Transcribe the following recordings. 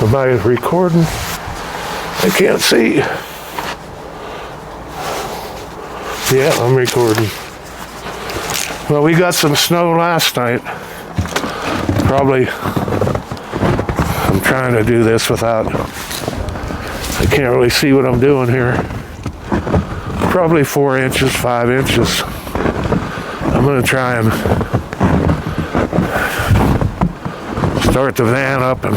Am I recording? I can't see. Yeah, I'm recording. Well, we got some snow last night. Probably, I'm trying to do this without, I can't really see what I'm doing here. Probably 4 inches, 5 inches. I'm going to try and start the van up and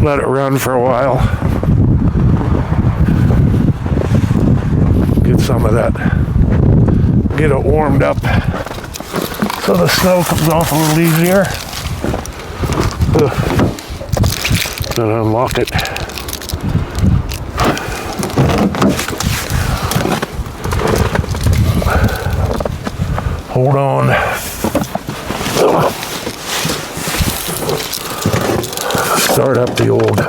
let it run for a while. Get some of that, get it warmed up so the snow comes off a little easier. Then unlock it. Hold on. Start up the old.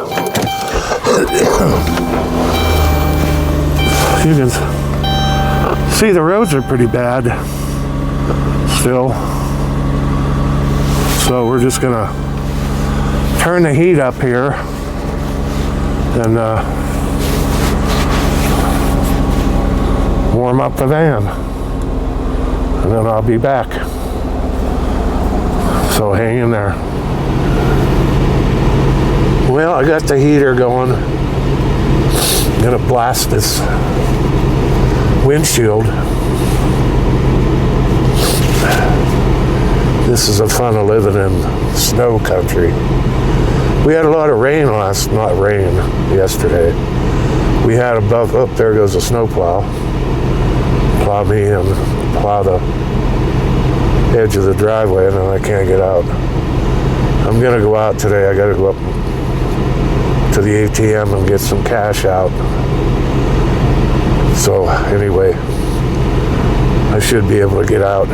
You can see the roads are pretty bad still. So we're just gonna turn the heat up here and warm up the van. And then I'll be back. So hang in there. Well, I got the heater going. I'm gonna blast this windshield. This is the fun of living in snow country. We had a lot of rain yesterday. We had above, up there goes a snowplow. Plow me and plow the edge of the driveway, and then I can't get out. I'm gonna go out today. I gotta go up to the ATM and get some cash out. So anyway, I should be able to get out.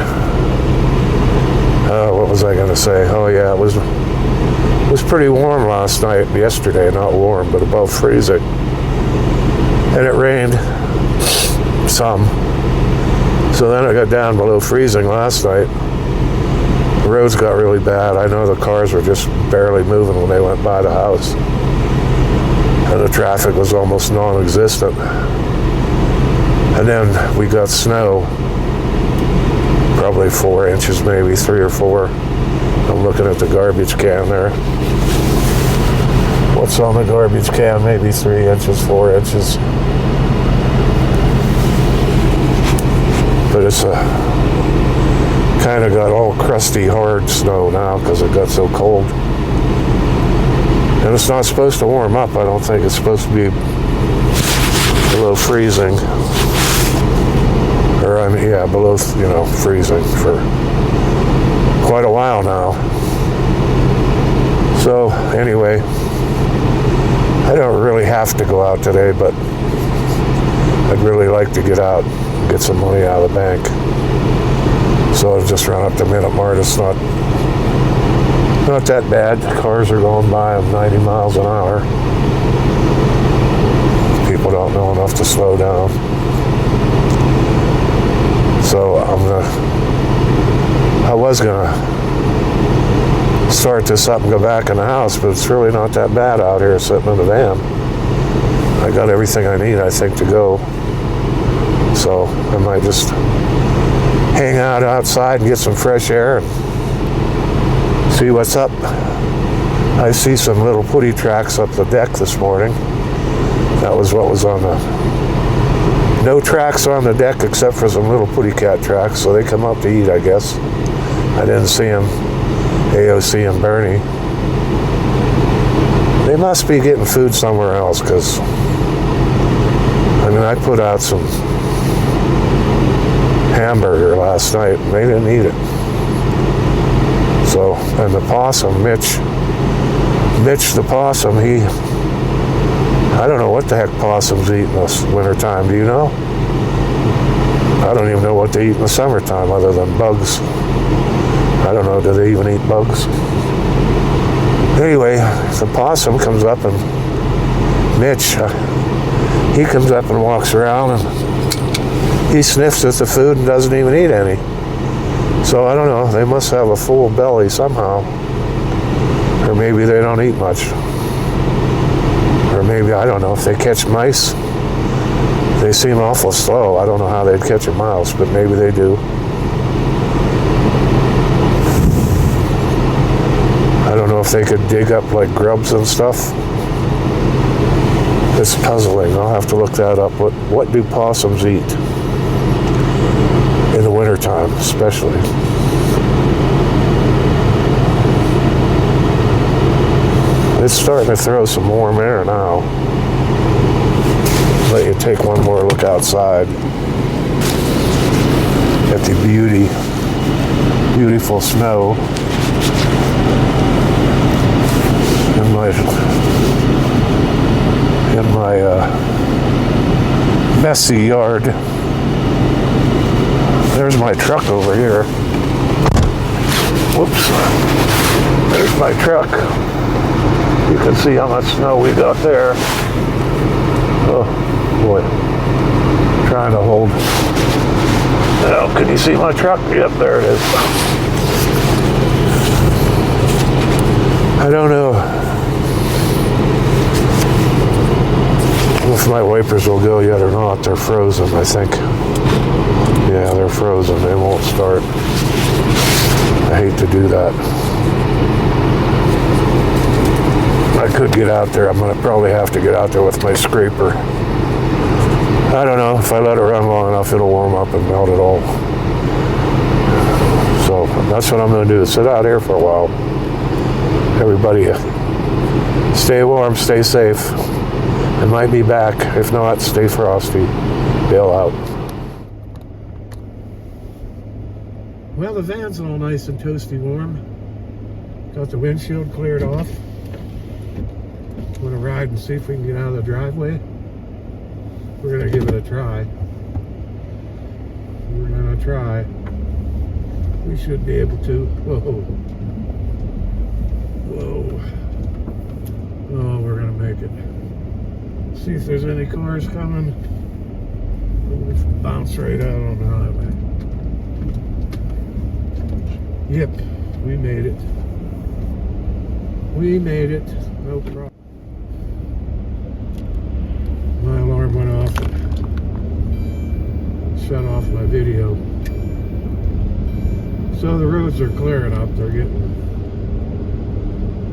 What was I gonna say? Oh yeah, it was pretty warm last night, yesterday, not warm, but above freezing. And it rained some. So then I got down below freezing last night. The roads got really bad. I know the cars were just barely moving when they went by the house. And the traffic was almost non-existent. And then we got snow, probably 4 inches, maybe 3 or 4. I'm looking at the garbage can there. What's on the garbage can? Maybe 3 inches, 4 inches. But it's kind of got all crusty, hard snow now because it got so cold. And it's not supposed to warm up. I don't think it's supposed to be below freezing. Or I mean, yeah, below, freezing for quite a while now. So anyway, I don't really have to go out today, but I'd really like to get out and get some money out of the bank. So I'll just run up to Minute Mart. It's not that bad. Cars are going by them 90 miles an hour. People don't know enough to slow down. So I was gonna start this up and go back in the house, but it's really not that bad out here sitting in the van. I got everything I need, I think, to go. So I might just hang out outside and get some fresh air and see what's up. I see some little putty tracks up the deck this morning. That was what was on the... No tracks on the deck except for some little putty cat tracks, so they come up to eat, I guess. I didn't see them. AOC and Bernie. They must be getting food somewhere else, because I put out some hamburger last night and they didn't eat it. So, and the possum, Mitch the possum, I don't know what the heck possums eat in the wintertime, do you know? I don't even know what they eat in the summertime other than bugs. I don't know, do they even eat bugs? Anyway, the possum comes up and Mitch, he comes up and walks around and he sniffs at the food and doesn't even eat any. So I don't know, they must have a full belly somehow. Or maybe they don't eat much. Or maybe, I don't know, if they catch mice, they seem awful slow. I don't know how they'd catch a mouse, but maybe they do. I don't know if they could dig up like grubs and stuff. It's puzzling. I'll have to look that up. What do possums eat? In the wintertime, especially. It's starting to throw some warm air now. Let you take one more look outside at the beautiful snow in my messy yard. There's my truck over here. Whoops. There's my truck. You can see how much snow we got there. Oh boy. Trying to hold. Oh, can you see my truck? Yep, there it is. I don't know if my wipers will go yet or not. They're frozen, I think. Yeah, they're frozen. They won't start. I hate to do that. I could get out there. I'm going to probably have to get out there with my scraper. I don't know. If I let it run long enough, it'll warm up and melt it all. So that's what I'm going to do. Sit out here for a while. Everybody, stay warm, stay safe. I might be back. If not, stay frosty. Bail out. Well, the van's all nice and toasty warm. Got the windshield cleared off. Want to ride and see if we can get out of the driveway? We're going to give it a try. We're going to try. We should be able to. Whoa. Whoa. Oh, we're going to make it. See if there's any cars coming. We'll bounce right out on the highway. Yep, we made it. We made it. No problem. My alarm went off and shut off my video. So the roads are clearing up. They're getting,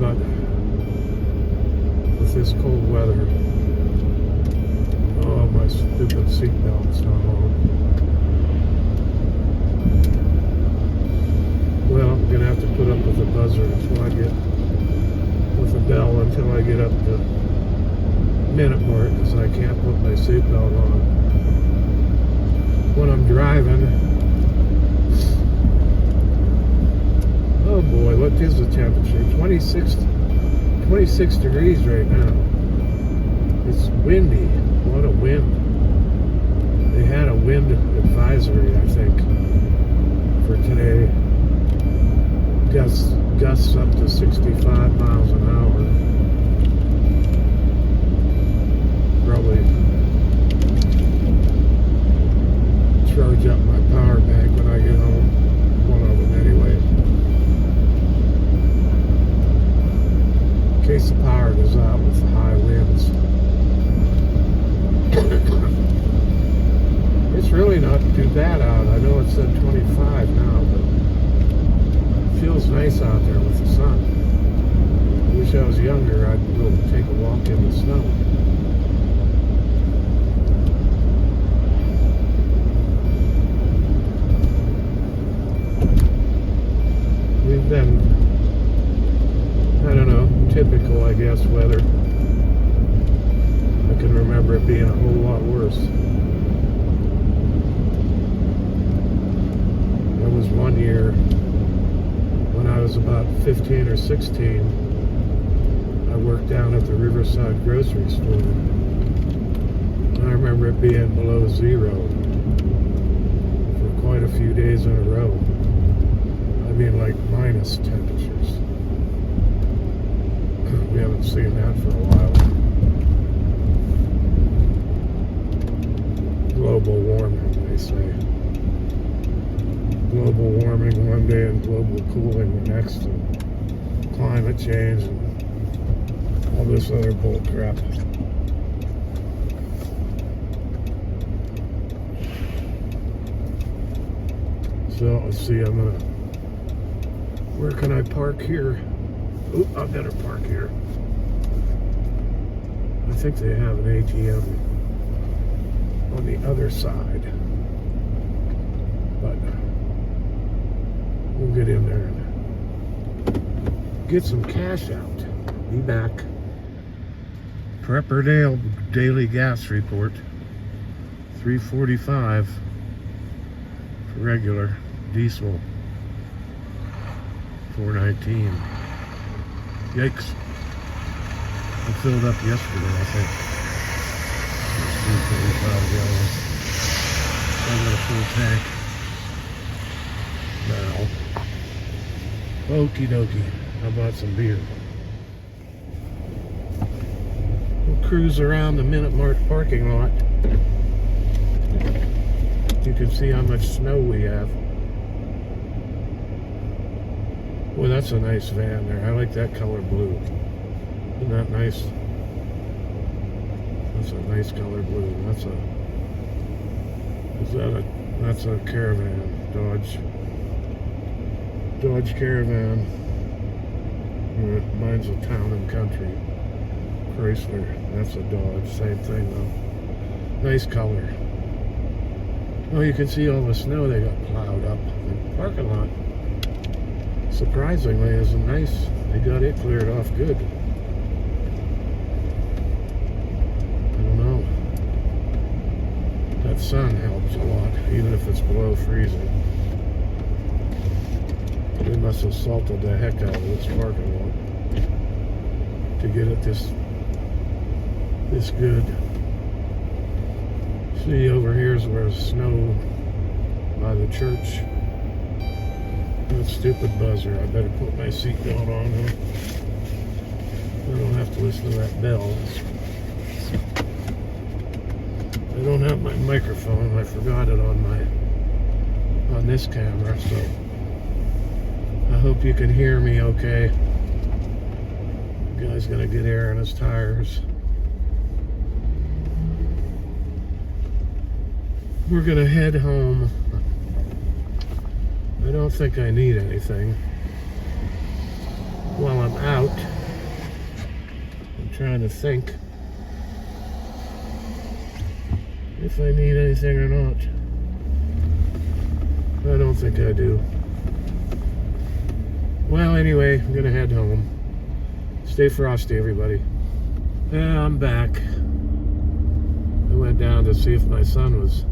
but with this cold weather, oh, my stupid seatbelt's not on. Well, I'm gonna have to put up with the buzzer until I get, with the bell until I get up to minute mark, because I can't put my seatbelt on when I'm driving. Oh boy, what is the temperature? 26 degrees right now. It's windy. What a wind. They had a wind advisory, I think, for today. Gusts up to 65 miles an hour. Probably charge up my power bank when I get home. One of them anyway. In case the power goes out with the high winds. It's really not too bad out. I know it said 25 now, but it feels nice out there with the sun. I wish I was younger. I'd go take a walk in the snow. We've been, I don't know, typical, I guess, weather. I can remember it being a whole lot worse. There was one year when I was about 15 or 16, I worked down at the Riverside grocery store. I remember it being below zero for quite a few days in a row. I mean, like minus temperatures. We haven't seen that for a while. Global warming, they say. Global warming one day and global cooling the next. And climate change and all this other bull crap. So let's see, where can I park here? Oh, I better park here. I think they have an ATM on the other side, but we'll get in there and get some cash out. Be back. Prepper Dale daily gas report. $3.45 for regular. Diesel $4.19. Yikes. I filled up yesterday, I think. 3.45 gallons. I got a full tank now. Okie dokie. How about some beer? We'll cruise around the Minute Mart parking lot. You can see how much snow we have. Well, that's a nice van there. I like that color blue. Isn't that nice? That's a nice color blue. That's a Caravan. Dodge Caravan. Mine's a Town and Country. Chrysler. That's a Dodge. Same thing though. Nice color. Well, you can see all the snow they got plowed up. The parking lot, surprisingly, is nice. They got it cleared off good. I don't know. That sun helps a lot, even if it's below freezing. They must have salted the heck out of this parking lot to get it this good. See, over here's where it's snow by the church. That stupid buzzer. I better put my seatbelt on here. I don't have to listen to that bell. I don't have my microphone. I forgot it on this camera, so I hope you can hear me okay. The guy's gonna get air in his tires. We're gonna head home. I don't think I need anything while I'm out. I'm trying to think if I need anything or not. I don't think I do. Well, anyway, I'm gonna head home. Stay frosty, everybody. Yeah, I'm back. I went down to see if my son was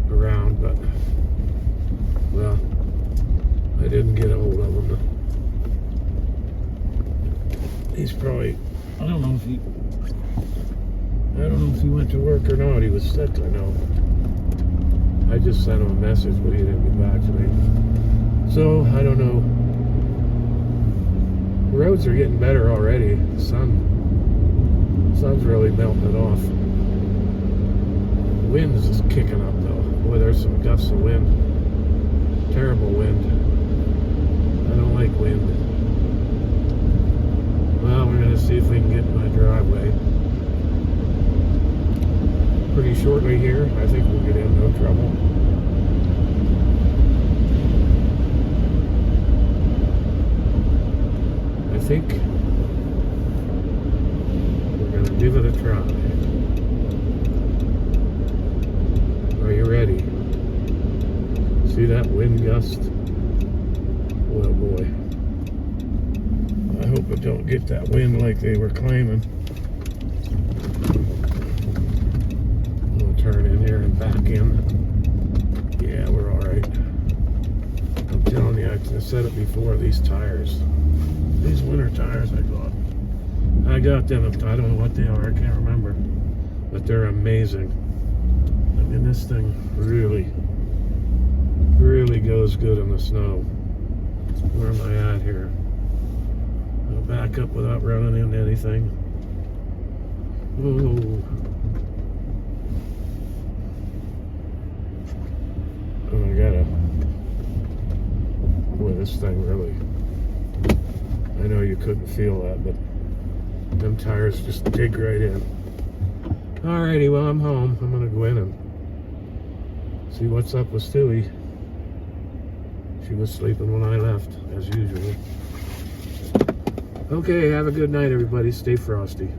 around, but well, I didn't get a hold of him. He's probably, I don't know if he went to work or not. He was sick, I know. I just sent him a message, but he didn't get back to me. So, I don't know. The roads are getting better already. The sun's really melting it off. The wind is just kicking up though. Boy, there's some gusts of wind. Terrible wind. I don't like wind. Well, we're going to see if we can get in my driveway. Pretty shortly here. I think we'll get in, no trouble. I think we're going to give it a try. Are you ready? See that wind gust? Oh boy. I hope it don't get that wind like they were claiming. We'll turn in here and back in. Yeah, we're alright. I'm telling you, I said it before, these tires. These winter tires I got them, I don't know what they are, I can't remember. But they're amazing. I mean, this thing really goes good in the snow. Where am I at here? I'll back up without running into anything. Oh, I gotta. Boy, this thing really. I know you couldn't feel that, but them tires just dig right in. Alrighty, well, I'm home. I'm gonna go in and see what's up with Stewie. She was sleeping when I left, as usual. Okay, have a good night, everybody. Stay frosty.